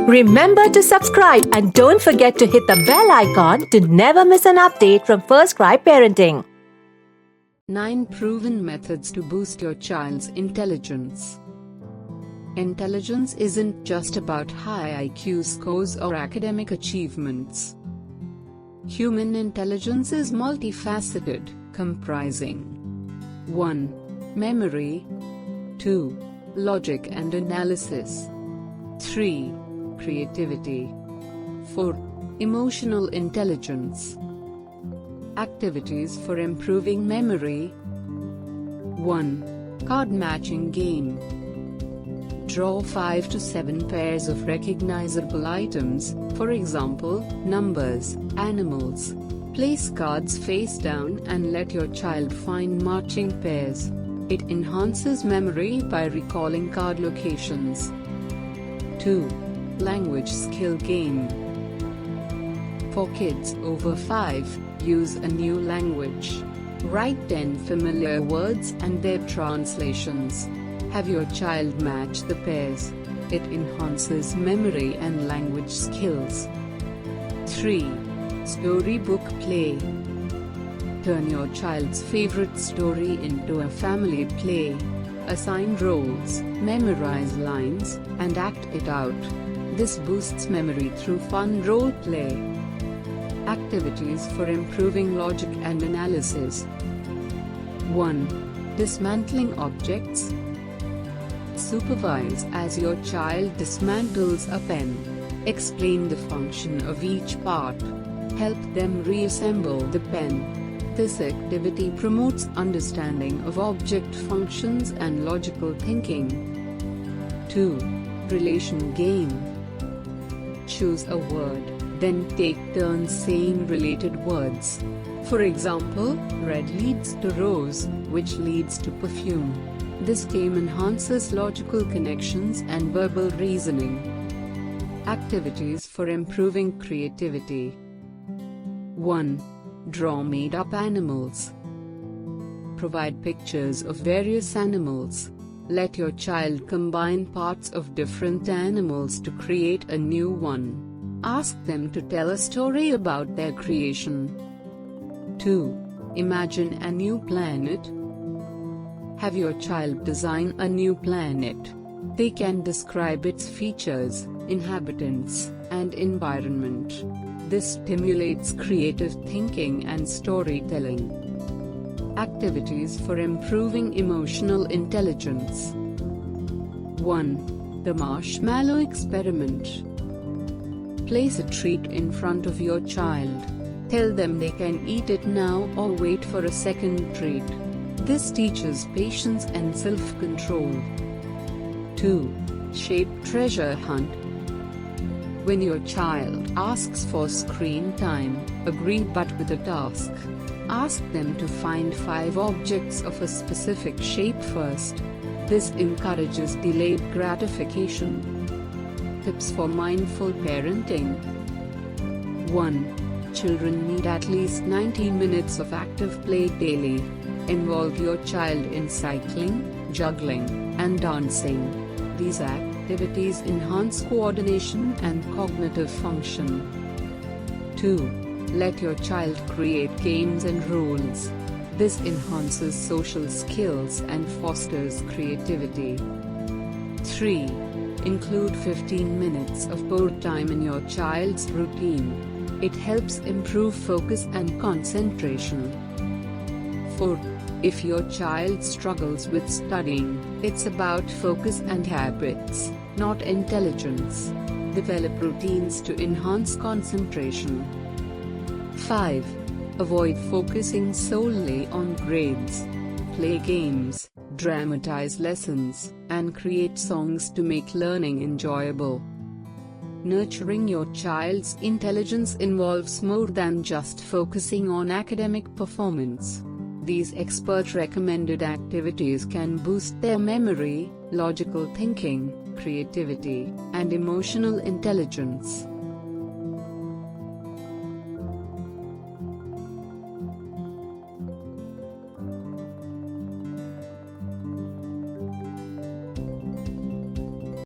Remember to subscribe and don't forget to hit the bell icon to never miss an update from First Cry Parenting. 9 Proven Methods to Boost Your Child's Intelligence. Intelligence isn't just about high IQ scores or academic achievements. Human intelligence is multifaceted, comprising 1. Memory, 2. Logic and analysis, 3. Creativity, 4. Emotional intelligence. Activities for improving memory. 1. Card matching game. Draw 5 to 7 pairs of recognizable items, for example, numbers, animals. Place cards face down and let your child find matching pairs. It enhances memory by recalling card locations. 2. Language skill game. For kids over 5, use a new language. Write 10 familiar words and their translations. Have your child match the pairs. It enhances memory and language skills. 3. Storybook play. Turn your child's favorite story into a family play. Assign roles, memorize lines, and act it out. This boosts memory through fun role play. Activities for improving logic and analysis. 1. Dismantling objects. Supervise as your child dismantles a pen. Explain the function of each part. Help them reassemble the pen. This activity promotes understanding of object functions and logical thinking. 2. Relation game. Choose a word, then take turns saying related words. For example, red leads to rose, which leads to perfume. This game enhances logical connections and verbal reasoning. Activities for improving creativity. 1. Draw made-up animals. Provide pictures of various animals. Let your child combine parts of different animals to create a new one. Ask them to tell a story about their creation. 2. Imagine a new planet. Have your child design a new planet. They can describe its features, inhabitants, and environment. This stimulates creative thinking and storytelling. Activities for improving emotional intelligence. 1. The marshmallow experiment. Place a treat in front of your child. Tell them they can eat it now or wait for a second treat. This teaches patience and self-control. 2. Shape treasure hunt. When your child asks for screen time, agree but with a task. Ask them to find 5 objects of a specific shape first. This encourages delayed gratification. Tips for mindful parenting. 1. Children need at least 90 minutes of active play daily. Involve your child in cycling, juggling, and dancing. These activities enhance coordination and cognitive function. 2. Let your child create games and rules. This enhances social skills and fosters creativity. 3. Include 15 minutes of board time in your child's routine. It helps improve focus and concentration. 4. If your child struggles with studying, it's about focus and habits, not intelligence. Develop routines to enhance concentration. 5. Avoid focusing solely on grades. Play games, dramatize lessons, and create songs to make learning enjoyable. Nurturing your child's intelligence involves more than just focusing on academic performance. These expert-recommended activities can boost their memory, logical thinking, creativity, and emotional intelligence.